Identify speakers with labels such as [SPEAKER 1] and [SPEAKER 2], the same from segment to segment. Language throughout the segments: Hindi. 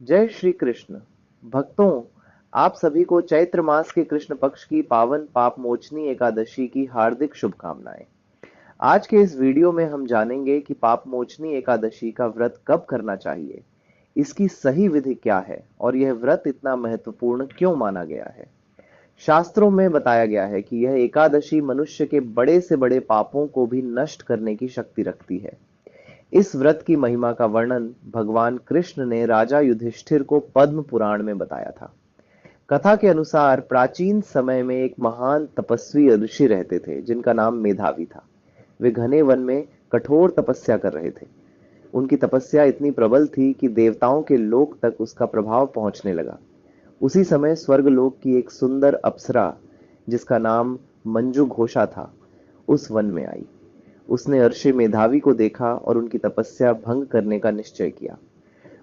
[SPEAKER 1] जय श्री कृष्ण। भक्तों, आप सभी को चैत्र मास के कृष्ण पक्ष की पावन पाप मोचनी एकादशी की हार्दिक शुभकामनाएं। आज के इस वीडियो में हम जानेंगे कि पाप मोचनी एकादशी का व्रत कब करना चाहिए, इसकी सही विधि क्या है और यह व्रत इतना महत्वपूर्ण क्यों माना गया है। शास्त्रों में बताया गया है कि यह एकादशी मनुष्य के बड़े से बड़े पापों को भी नष्ट करने की शक्ति रखती है। इस व्रत की महिमा का वर्णन भगवान कृष्ण ने राजा युधिष्ठिर को पद्म पुराण में बताया था। कथा के अनुसार प्राचीन समय में एक महान तपस्वी ऋषि रहते थे जिनका नाम मेधावी था। वे घने वन में कठोर तपस्या कर रहे थे। उनकी तपस्या इतनी प्रबल थी कि देवताओं के लोक तक उसका प्रभाव पहुंचने लगा। उसी समय स्वर्गलोक की एक सुंदर अप्सरा, जिसका नाम मंजू घोषा था, उस वन में आई। उसने ऋषि मेधावी को देखा और उनकी तपस्या भंग करने का निश्चय किया।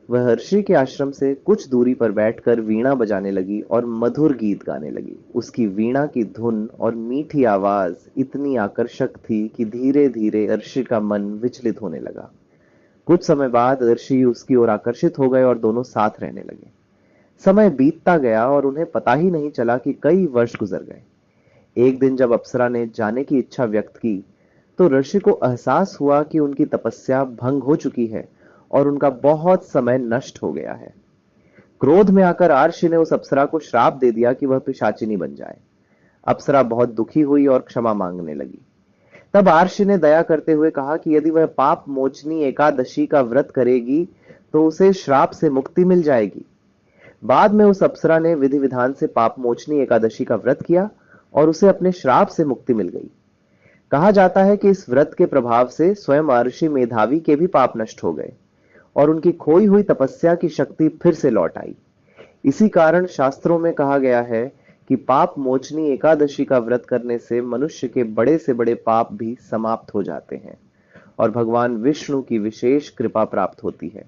[SPEAKER 1] वह ऋषि के आश्रम से कुछ दूरी पर बैठकर वीणा बजाने लगी और मधुर गीत गाने लगी। उसकी वीणा की धुन और मीठी आवाज इतनी आकर्षक थी कि धीरे धीरे ऋषि का मन विचलित होने लगा। कुछ समय बाद ऋषि उसकी ओर आकर्षित हो गए और दोनों साथ रहने लगे। समय बीतता गया और उन्हें पता ही नहीं चला कि कई वर्ष गुजर गए। एक दिन जब अप्सरा ने जाने की इच्छा व्यक्त की, तो ऋषि को एहसास हुआ कि उनकी तपस्या भंग हो चुकी है और उनका बहुत समय नष्ट हो गया है। क्रोध में आकर आर्षि ने उस अप्सरा को श्राप दे दिया कि वह पिशाचिनी बन जाए। अप्सरा बहुत दुखी हुई और क्षमा मांगने लगी। तब आर्षि ने दया करते हुए कहा कि यदि वह पाप मोचनी एकादशी का व्रत करेगी तो उसे श्राप से मुक्ति मिल जाएगी। बाद में उस अप्सरा ने विधि विधान से पाप मोचनी एकादशी का व्रत किया और उसे अपने श्राप से मुक्ति मिल गई। कहा जाता है कि इस व्रत के प्रभाव से स्वयं महर्षि मेधावी के भी पाप नष्ट हो गए और उनकी खोई हुई तपस्या की शक्ति फिर से लौट आई। इसी कारण शास्त्रों में कहा गया है कि पाप मोचनी एकादशी का व्रत करने से मनुष्य के बड़े से बड़े पाप भी समाप्त हो जाते हैं और भगवान विष्णु की विशेष कृपा प्राप्त होती है।